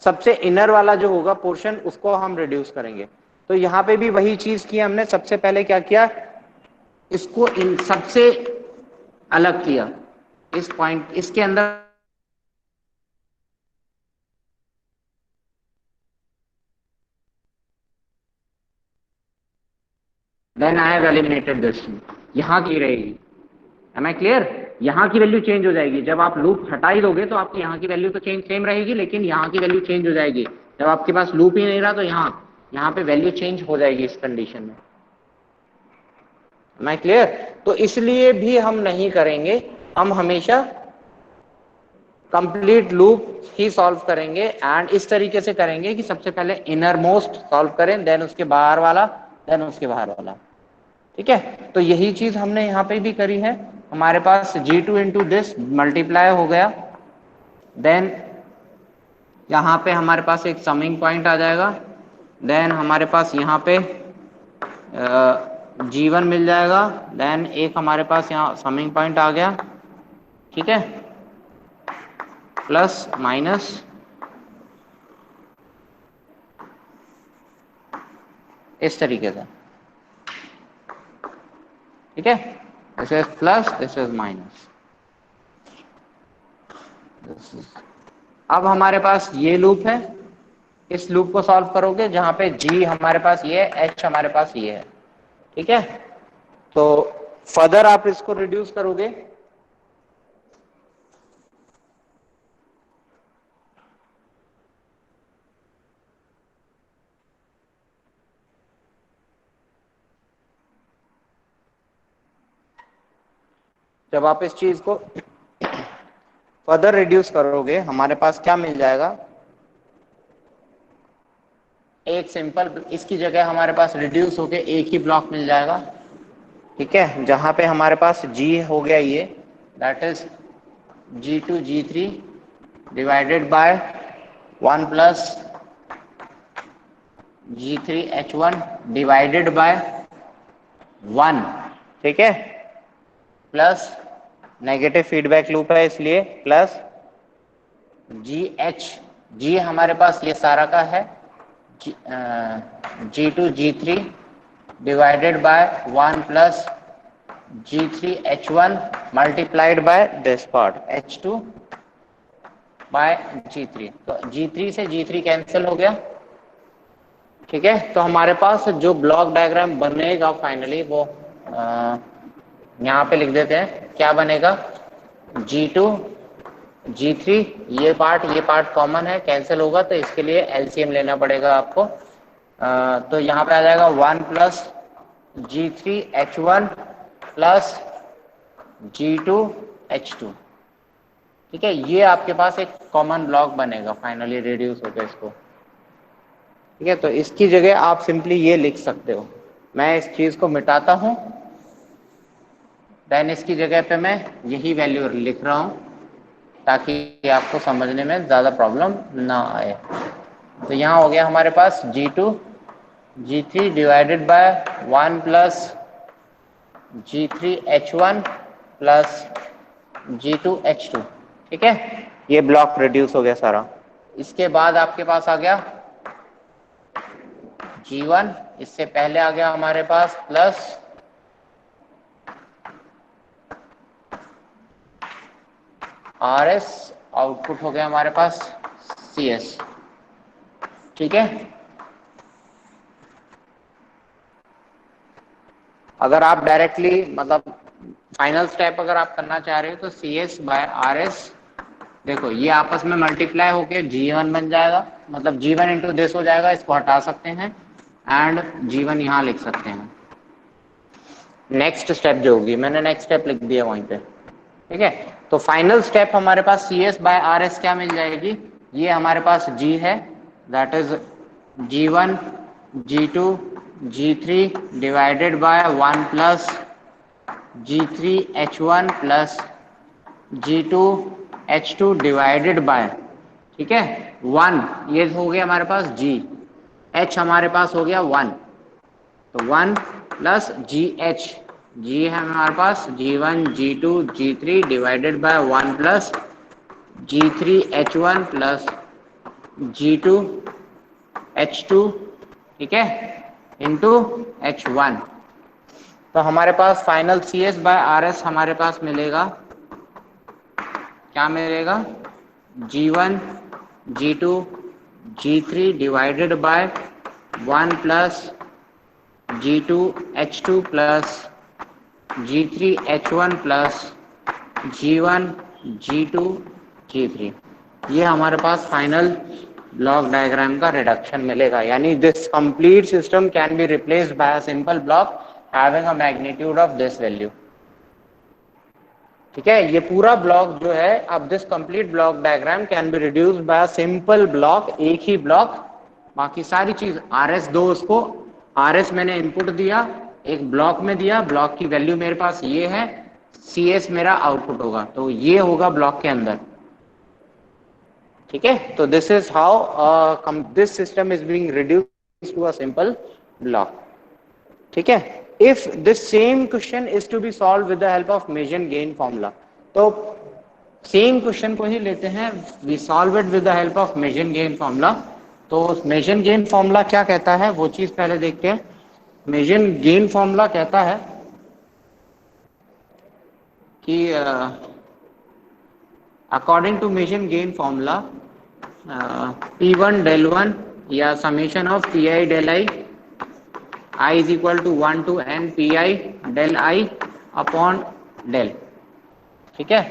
सबसे इनर वाला जो होगा पोर्शन उसको हम रिड्यूस करेंगे। तो यहाँ पे भी वही चीज की हमने, सबसे पहले क्या किया, इसको इन सबसे अलग किया, इस पॉइंट इसके अंदर then I have eliminated this, यहाँ की रहेगी, एम आई क्लियर, यहाँ की वैल्यू चेंज हो जाएगी। जब आप लूप हटा ही दोगे तो आपकी यहाँ की वैल्यू तो चेंज सेम रहेगी, लेकिन यहाँ की वैल्यू चेंज हो जाएगी। जब आपके पास लूप ही नहीं रहा तो यहाँ पे वैल्यू चेंज हो जाएगी इस कंडीशन में, एम आई क्लियर। तो इसलिए भी हम नहीं करेंगे, हम हमेशा कंप्लीट लूप ही सॉल्व करेंगे, एंड इस तरीके से करेंगे कि सबसे पहले इनर मोस्ट सॉल्व करें, देन उसके बाहर वाला, देन उसके बाहर वाला। ठीक है, तो यही चीज हमने यहाँ पे भी करी है। हमारे पास G2 इंटू दिस मल्टीप्लाई हो गया, देन यहाँ पे हमारे पास एक समिंग पॉइंट आ जाएगा, देन हमारे पास यहाँ पे G1 मिल जाएगा, देन एक हमारे पास यहाँ समिंग पॉइंट आ गया। ठीक है, प्लस माइनस, इस तरीके से। ठीक है, this is plus, this is minus. अब हमारे पास ये लूप है, इस लूप को सॉल्व करोगे जहां पे G हमारे पास ये है, H हमारे पास ये है। ठीक है, तो फर्दर आप इसको रिड्यूस करोगे, जब आप इस चीज को फर्दर रिड्यूस करोगे हमारे पास क्या मिल जाएगा, एक सिंपल, इसकी जगह हमारे पास रिड्यूस होके एक ही ब्लॉक मिल जाएगा। ठीक है, जहां पे हमारे पास G हो गया ये, that is G2 G3 divided by 1 plus G3 H1 divided by 1। ठीक है, प्लस नेगेटिव फीडबैक लूप है इसलिए प्लस GH, G हमारे पास ये सारा का है, G2 G3 divided by 1 plus G3 H1 multiplied by this part H2 by G3। तो G3 से G3 कैंसिल हो गया। ठीक है, तो हमारे पास जो ब्लॉक डायग्राम बनेगा फाइनली वो यहाँ पे लिख देते हैं, क्या बनेगा, G2 G3, ये पार्ट कॉमन है, कैंसिल होगा तो इसके लिए एलसीएम लेना पड़ेगा आपको। तो यहाँ पे आ जाएगा 1 plus G3 H1 plus G2 H2। ठीक है, ये आपके पास एक कॉमन ब्लॉक बनेगा फाइनली रिड्यूस होकर इसको। ठीक है, तो इसकी जगह आप सिंपली ये लिख सकते हो, मैं इस चीज को मिटाता हूं, देन इसकी जगह पे मैं यही वैल्यू लिख रहा हूं ताकि आपको समझने में ज्यादा प्रॉब्लम ना आए। तो यहाँ हो गया हमारे पास G2 G3 divided by 1 plus G3H1 plus G2H2। ठीक है, ये ब्लॉक प्रोड्यूस हो गया सारा। इसके बाद आपके पास आ गया G1, इससे पहले आ गया हमारे पास प्लस RS, आउटपुट हो गया हमारे पास CS। ठीक है, अगर आप डायरेक्टली मतलब फाइनल स्टेप अगर आप करना चाह रहे हो तो CS बाय RS, देखो ये आपस में मल्टीप्लाई होके G1 बन जाएगा, मतलब G1 इंटू दिस हो जाएगा, इसको हटा सकते हैं एंड G1 यहाँ लिख सकते हैं। नेक्स्ट स्टेप जो होगी, मैंने नेक्स्ट स्टेप लिख दिया वहीं पे। ठीक है, तो फाइनल स्टेप हमारे पास CS बाय RS क्या मिल जाएगी, ये हमारे पास G है, that is G1 G2 G3 divided by 1 plus G3H1 plus G2H2 divided by, ठीक है 1, ये हो गया हमारे पास G, H हमारे पास हो गया 1, तो 1 प्लस GH, G है हमारे पास G1 G2 G3 divided by 1 plus G3H1 plus G2H2, ठीक है, इंटू H1। तो हमारे पास फाइनल CS बाय RS हमारे पास मिलेगा, क्या मिलेगा, G1 G2 G3 divided by 1 plus G2H2 plus G3H1 plus G1 G2 G3। ये हमारे पास फाइनल ब्लॉक डायग्राम का रिडक्शन मिलेगा, यानी this complete system can be replaced by a simple block having a magnitude of this value. ठीक है, ये पूरा block जो है, अब this complete block diagram can be reduced by a simple block, एक ही ब्लॉक, बाकी सारी चीज RS दो, उसको RS मैंने इनपुट दिया, एक ब्लॉक में दिया, ब्लॉक की वैल्यू मेरे पास ये है, CS मेरा आउटपुट होगा, तो ये होगा ब्लॉक के अंदर। ठीक है, तो this is how this system is being reduced to a simple block. ठीक है, if this same question is to be solve with the help of Mason gain formula, तो सेम क्वेश्चन को ही लेते हैं, we solve it with the help of Mason gain formula. तो Mason gain formula क्या कहता है वो चीज पहले देखते हैं। मेजन गेन फॉर्मूला कहता है कि according to Mason gain formula P1 del 1 या summation of Pi del I is equal to 1 to n Pi del I upon del। ठीक है,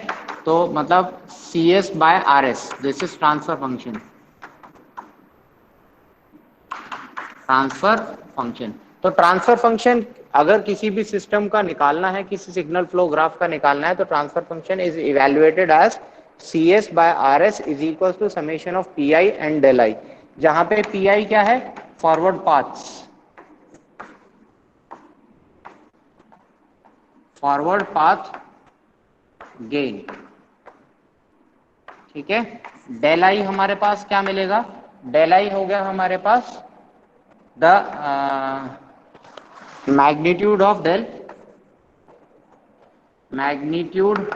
तो मतलब CS by RS, this is transfer function, transfer function. तो transfer function अगर किसी भी system का निकालना है, किसी सिग्नल फ्लो ग्राफ का निकालना है, तो transfer function is evaluated as CS by RS is equals to summation of Pi and del I, जहां पे Pi क्या है, forward paths, forward path gain. ठीक है, del I हमारे पास क्या मिलेगा, del I हो गया हमारे पास the magnitude of del, magnitude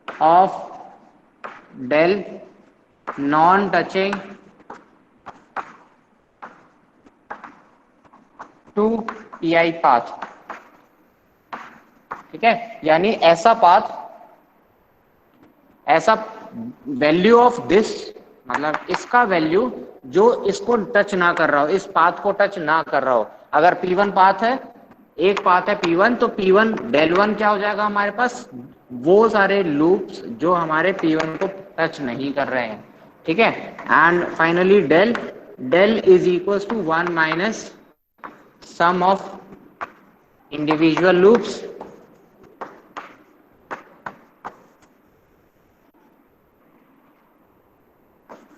of del non touching to Pi path. ठीक है, यानी ऐसा पाथ, ऐसा वैल्यू ऑफ दिस, मतलब इसका वैल्यू जो इसको टच ना कर रहा हो, इस पाथ को टच ना कर रहा हो। अगर P1 पाथ है, एक पाथ है P1, तो P1 del 1 क्या हो जाएगा हमारे पास, वो सारे लूप्स जो हमारे P1 को टच नहीं कर रहे हैं। ठीक है, and finally del is equal to 1 minus sum of individual loops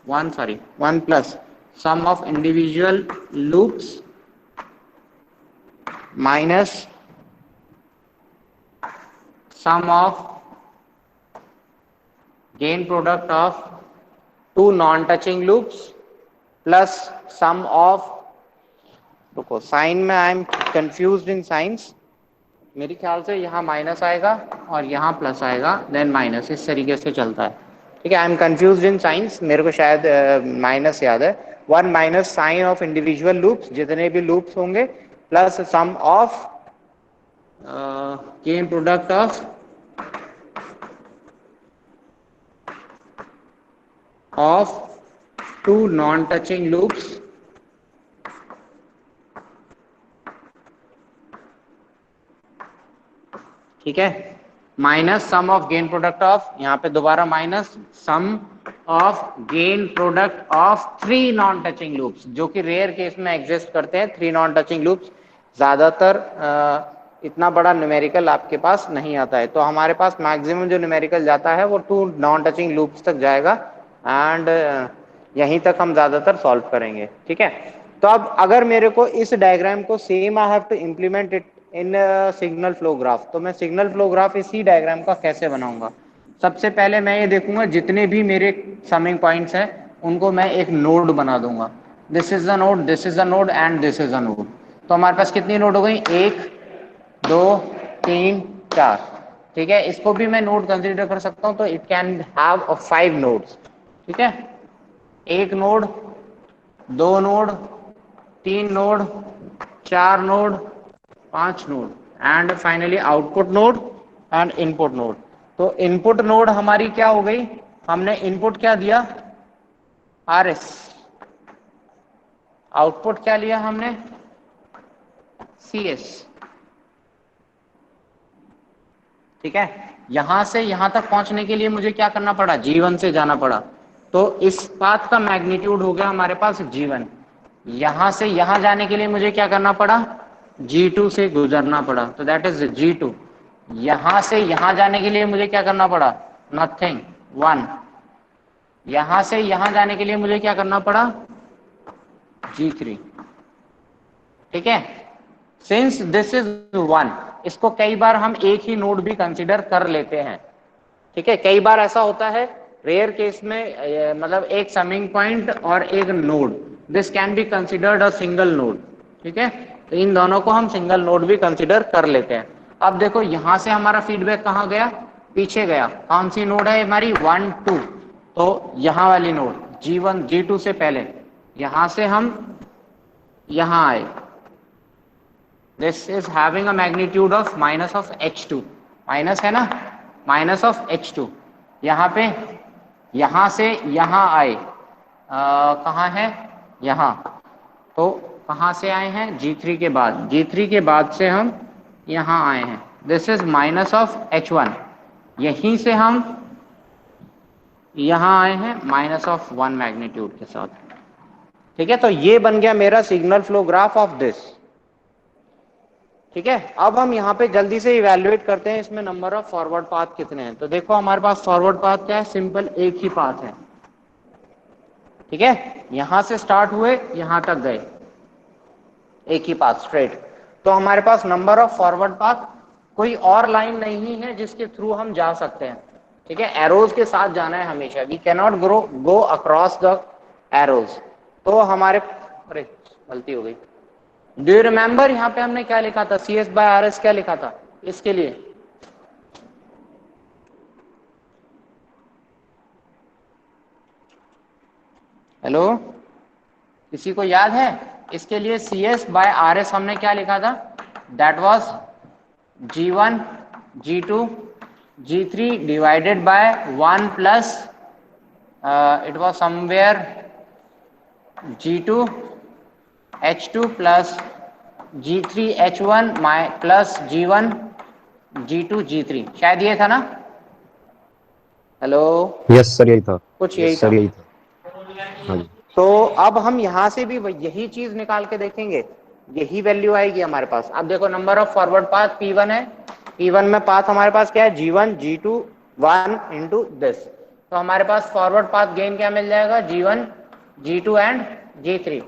one plus sum of individual loops minus sum of gain product of two non-touching loops plus sum of, रुको sign में आई am confused in signs, मेरे ख्याल से यहाँ minus आएगा और यहाँ plus आएगा देन माइनस, इस तरीके से चलता है। ठीक है, I am confused in signs, मेरे को शायद माइनस याद है। 1 minus sign of individual loops, जितने भी लूप्स होंगे, plus sum of gain product of two non touching loops ठीक है, minus sum of gain product of, यहाँ पे दोबारा minus sum of gain product of 3 non touching loops, जो कि रेयर केस में एग्जिस्ट करते हैं। 3 नॉन टचिंग लूप्स, ज्यादातर इतना बड़ा न्यूमेरिकल आपके पास नहीं आता है, तो हमारे पास मैक्सिमम जो न्यूमेरिकल जाता है वो 2 नॉन टचिंग लूप्स तक जाएगा एंड यहीं तक हम ज्यादातर सॉल्व करेंगे। ठीक है, तो अब अगर मेरे को इस डायग्राम को same I have to implement it in signal flow graph, तो मैं सिग्नल फ्लो ग्राफ इसी डायग्राम का कैसे बनाऊंगा? सबसे पहले मैं ये देखूंगा जितने भी मेरे समिंग पॉइंट्स हैं उनको मैं एक नोड बना दूंगा। This is the node, this is the node and this is the node. तो हमारे पास कितनी नोड हो गई? 1 2 3 4। ठीक है, इसको भी मैं नोड कंसीडर कर सकता हूं, तो इट कैन हैव 5 नोड्स। ठीक है, 1 node, 2 node, 3 node, 4 node, 5 node and finally output node and input node. तो इनपुट नोड हमारी क्या हो गई? हमने इनपुट क्या दिया? RS। आउटपुट क्या लिया हमने? CS। ठीक है, यहां से यहां तक पहुंचने के लिए मुझे क्या करना पड़ा? G1 से जाना पड़ा। तो इस पाथ का मैग्नीट्यूड हो गया हमारे पास G1। यहां से यहां जाने के लिए मुझे क्या करना पड़ा? G2 से गुजरना पड़ा, तो दैट इज G2। यहां से यहां जाने के लिए मुझे क्या करना पड़ा? नथिंग, 1। यहां से यहां जाने के लिए मुझे क्या करना पड़ा? G3। ठीक है, सिंस दिस इज 1, इसको कई बार हम एक ही नोड भी कंसिडर कर लेते हैं। ठीक है, कई बार ऐसा होता है रेयर केस में, मतलब एक समिंग पॉइंट और एक node, this can be considered a single node. ठीक है, तो इन दोनों को हम सिंगल नोड भी कंसिडर कर लेते हैं। अब देखो यहां से हमारा फीडबैक कहाँ गया? पीछे गया। कौन सी नोड है हमारी? 1 2। तो यहां वाली नोड G1 G2 से पहले यहां से हम यहां आए। This is having a magnitude of minus of H2, minus है ना, माइनस ऑफ H2। यहाँ पे यहां से यहां आए, कहाँ है? यहां। तो कहां से आए हैं? G3 के बाद। G3 के बाद से हम यहां आए हैं। This is minus of H1। यहीं से हम यहां आए हैं माइनस ऑफ 1 मैग्नीट्यूड के साथ। ठीक है, तो ये बन गया मेरा signal flow graph of this. ठीक है, अब हम यहाँ पे जल्दी से इवैल्यूएट करते हैं इसमें नंबर ऑफ फॉरवर्ड पाथ कितने हैं। तो देखो हमारे पास फॉरवर्ड पाथ क्या है? सिंपल एक ही पाथ है। ठीक है, यहां से स्टार्ट हुए यहां तक गए, एक ही पाथ स्ट्रेट। तो हमारे पास नंबर ऑफ फॉरवर्ड पाथ, कोई और लाइन नहीं है जिसके थ्रू हम जा सकते हैं। ठीक है, एरोज के साथ जाना है हमेशा। We can not go across the arrows. तो हमारे, अरे गलती हो गई। डू यू रिमेंबर यहाँ पे हमने क्या लिखा था? CS/RS क्या लिखा था इसके लिए? हेलो, किसी को याद है? इसके लिए CS/RS हमने क्या लिखा था? That was G1 G2 G3 divided by 1 plus it was somewhere G2 H2 plus G3 H1 plus G1 G2 G3, शायद ये था ना? हेलो, यस सर, यही था। कुछ यही सर था। यही था, हाँ जी। तो अब हम यहां से भी यही चीज निकाल के देखेंगे, यही वैल्यू आएगी हमारे पास। अब देखो number of forward path P1 है। P1 में पाथ हमारे पास क्या है? G1 G2 1 into this. तो हमारे पास फॉरवर्ड पाथ गेन क्या मिल जाएगा? G1 G2 and G3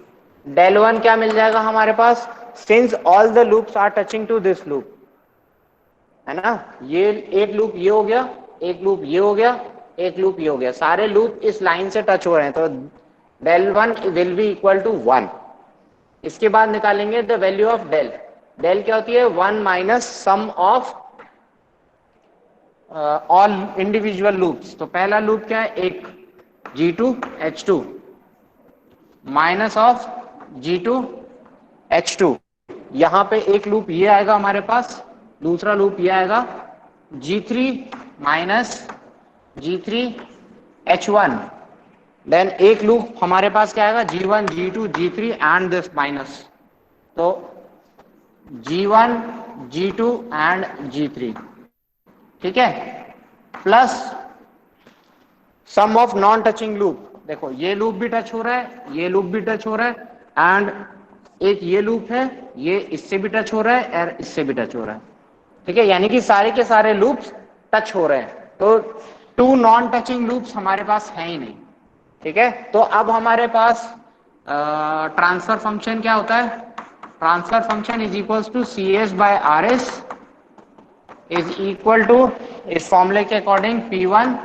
del 1 क्या मिल जाएगा हमारे पास, since all the loops are touching to this loop, है ना, ये एक लूप ये हो गया, एक लूप ये हो गया, एक लूप ये हो गया, सारे लूप इस लाइन से टच हो रहे हैं, तो del 1 will be equal to 1। इसके बाद निकालेंगे the value of del. Del क्या होती है, 1 minus sum of all individual loops. तो पहला लूप क्या है, एक G2H2 माइनस ऑफ G2H2, यहां पे एक लूप ये आएगा हमारे पास, दूसरा लूप ये आएगा G3 माइनस G3H1, देन एक लूप हमारे पास क्या आएगा, G1 G2 G3 and this minus, तो G1 G2 एंड G3, ठीक है, plus sum of non touching loop. देखो ये लूप भी टच हो रहा है, ये लूप भी टच हो रहा है, एंड एक ये लूप है, ये इससे भी टच हो रहा है और इससे भी टच हो रहा है, ठीक है, यानी कि सारे के सारे लूप्स टच हो रहे हैं। तो टू नॉन टचिंग लूप्स हमारे पास है ही नहीं, ठीक है। तो अब हमारे पास ट्रांसफर फंक्शन क्या होता है, transfer function is equals to CS by RS is equal to, इस फॉर्मूले के अकॉर्डिंग P1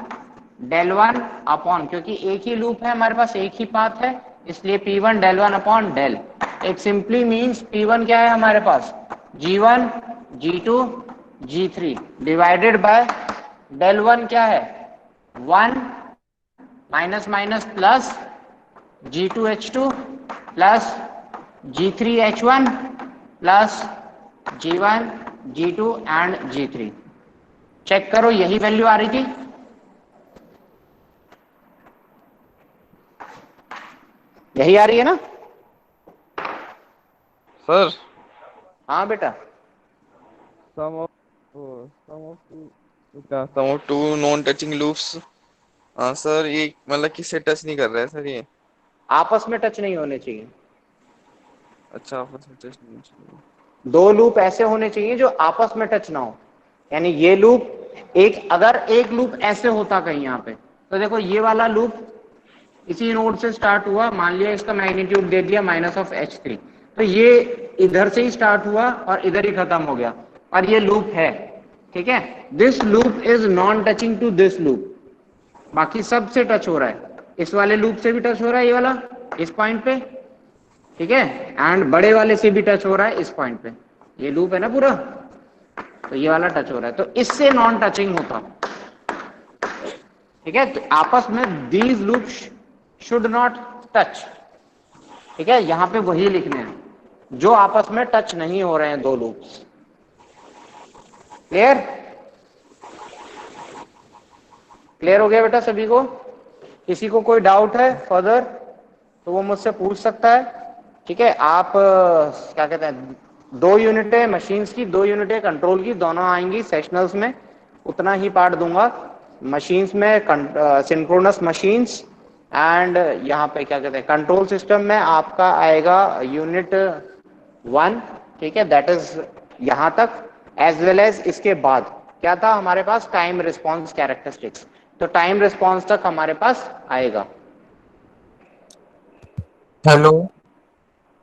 del 1 अपॉन, क्योंकि एक ही लूप है हमारे पास, एक ही पाथ है, इसलिए P1 del 1 अपॉन del, एक सिंपली मीन्स P1 क्या है हमारे पास, G1 G2 G3 divided bye del 1 क्या है, 1 minus minus plus G2H2 plus G3H1 plus G1 G2 and G3। Check करो यही वैल्यू आ रही थी, यही आ रही है ना सर? हाँ बेटा, sum of two non touching loops. हाँ सर, ये मतलब किससे टच नहीं कर रहा है सर ये? आपस में टच नहीं होने चाहिए, अच्छा, आपस में टच नहीं चाहिए। दो लूप ऐसे होने चाहिए जो आपस में टच ना हो, यानी ये लूप एक, अगर एक लूप ऐसे होता कहीं यहाँ पे, तो देखो ये वाला लूप इसी नोड से स्टार्ट हुआ, मान लिया इसका मैग्नीट्यूड दे दिया माइनस ऑफ H3, तो ये इधर से ही स्टार्ट हुआ और इधर ही खत्म हो गया, और ये लूप है, ठीक है, this loop is non touching to this loop, बाकी सब से टच हो रहा है, इस वाले लूप से भी टच हो रहा है ये वाला इस पॉइंट पे, ठीक है, एंड बड़े वाले से भी टच हो रहा है इस पॉइंट पे, ये लूप है ना पूरा, तो ये वाला टच हो रहा है, तो इससे नॉन टचिंग होता, ठीक है, तो आपस में these loop should not touch, ठीक है, यहां पे वही लिखने हैं जो आपस में टच नहीं हो रहे हैं दो लूप्स। क्लियर, क्लियर हो गया बेटा सभी को? किसी को कोई डाउट है फर्दर तो वो मुझसे पूछ सकता है, ठीक है। आप क्या कहते हैं, 2 यूनिटें मशीन्स की, 2 यूनिटें कंट्रोल की, दोनों आएंगी सेशनल्स में, उतना ही पार्ट दूंगा। मशीन्स में सिंक्रोनस मशीन्स एंड यहाँ पे क्या कहते हैं कंट्रोल सिस्टम में आपका आएगा यूनिट 1, ठीक है, दैट इज यहाँ तक, एज वेल एज इसके बाद क्या था हमारे पास, टाइम रिस्पॉन्स कैरेक्टरिस्टिक्स, तो टाइम रिस्पॉन्स तक हमारे पास आएगा। हेलो।